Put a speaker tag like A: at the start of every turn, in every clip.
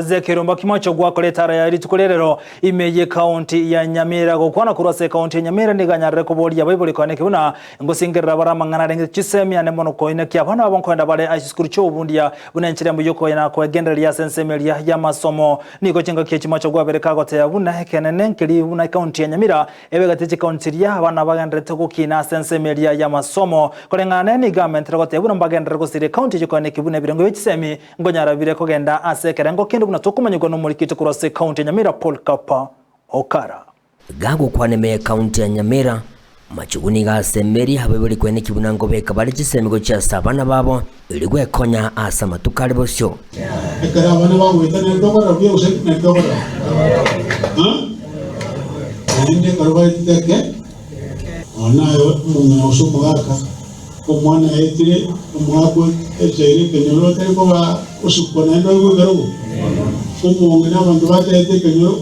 A: Zekero kimocho gwakoleta ya ritukolero imeye county ya Nyamira gokwana kurase county ya Nyamira niganyarre kubori ya Bible kwaneke una ngosingerera baramangana renge chisemya ne mono koine kya bana abonkwenda bale ashikuru cyo ubundia bunenchire mu yoko ina ko genderia sensemelia ya masomo niko chenga kimocho gwabereka gote ya buna hekenene nkiri una county ya Nyamira ebegate county ya bana bagandrete gukina sensemelia ya masomo kolengana ni government gote buna bagandre gosire county kwaneke buna birengo y'ikisemi ngonyara bire kogenda asekera kendo bunatokumanyirwa no muri kiti kurase county ya Nyamira Paul Kapa Okara
B: gago kwaneme county ya Nyamira machuguni ga semeri habebuli kwene kibunango beka bali kisemigo cha sabana babo iligwe konya asa matukale bosyo
C: ekara bana babo itane ndogora byo use ndogora inde karwa iteke onayo mu usumugaka omwana etire omwako ejere kenyoro teko ba usukona ndo ngero kumunga n'abantu batete kenyoro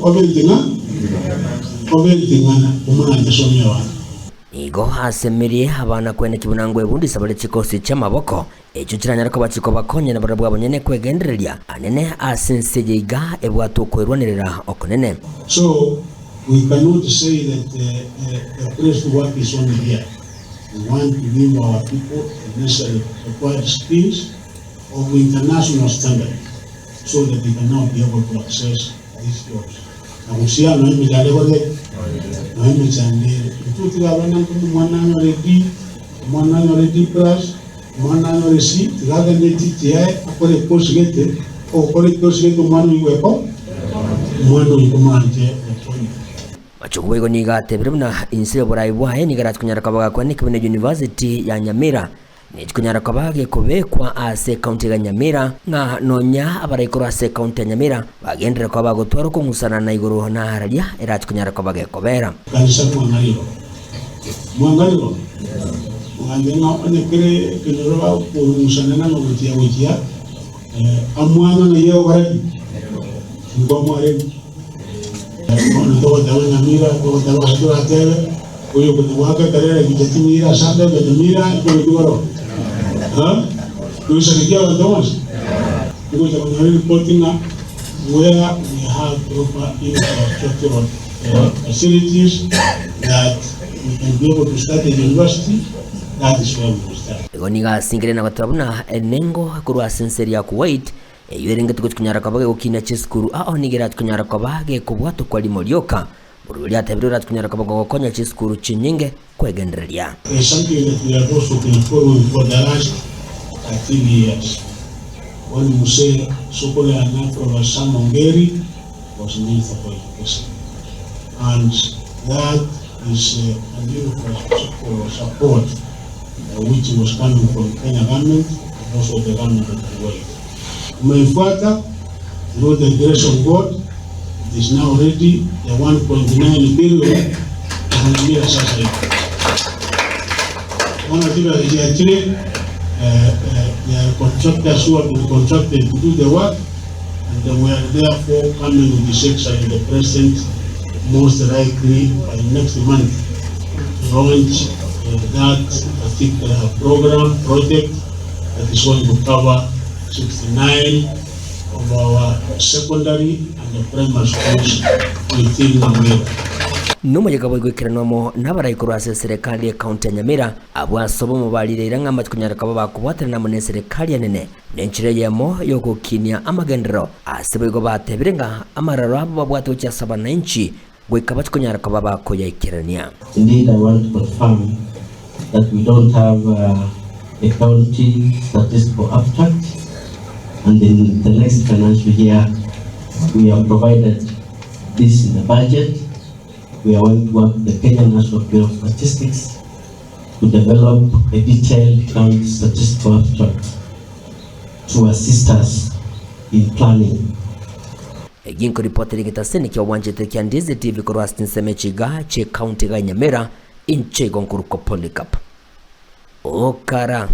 C: obentingana umwana somya wana
B: igo hasemerie abana kwene kibunango ebundi sabale chikosi chamaboko echo kiranyara ko bachiko bakonye na barabwa bonyene kwegendereria anene asinsejiga ebwatokwerwanerera okonene.
C: So we cannot say that the place to work is only here. We want to give our people the necessary required skills of international standard so that they can now be able to access these jobs. Na usia no imi jale wale, no imi jande. Tuti gabana kutu mwana nyore D plus, mwana nyore C. Tigaga neti tiae akore course gete, akore course gete mwana iwepo, mwana ikomanje.
B: Machugwego niga tebiruna inse borayibwaye nigarat kunyara kabaga kwa nikibune University ya Nyamira ni kunyara kabage kubekwa ase county ya Nyamira nga nonya abarayikora ase county ya Nyamira bagendera kwa bagotwaro ko musana na iguru na haralia erat kunyara kabage kobera
C: kanisa mwangaliro mwangenga onekere kenoro ko musana na ngotia amwana na yeo baradi ngomare todo de Nyamira, todo de los hatewe, oyo kuwaka karera kijatimira sanda de Nyamira ko duro. Kusanikia wandomas. Because we are reporting where we have proper infrastructural facilities that we can be able to start a university. That is where we will start.
B: Goniga singire na batabuna enengo kurwa senseri ya Kuwait eyerenge tukunyara kabage ukina chiskuru nigira tukunyara kabage kubwato kwa limolioka buruli atabirura tukunyara kabage gokonya chiskuru chinyinge kwegendereria.
C: Something that we are also looking forward for the last 13 years. When you say Sokole Anafro Samongeri was Minister for Education, and that is a new support which was coming from Kenya government and also the government of Kuwait. Umeifuata through the grace of God, it is now ready, the 1.9 billion Nyamira sasa hivi. Wana tiba rejiachile the contractors who have been contracted to do the work, and we are therefore coming with the section in the present most likely by next month to launch that particular project that is going to cover 69 of our secondary and primary schools within Nyamira.
B: Numo gabo gwikiranwamo n'abarayikuru ase serikali ya county ya Nyamira abwasobo mubalire iranga matkunyara kabo bakubwatira na mune serikali ya nene nenchire yemo yokukinia amagendero asebego batebirenga amararo abo babwate ucha 7 inchi gwikabatkunyara kabo bakoya ikirania.
D: Indeed, I want to confirm that we don't have a county statistical abstract. And in the next financial year, we have provided this in the budget. We are going to work with the Kenya National Bureau of Statistics to develop a detailed county statistical abstract to assist us in planning.
B: Ginko ripoti likitaseni kia wanjete kia Ndizi TV kurwa stinsemechiga che county ga Nyamira inche gonkuruko Polycarp Okara.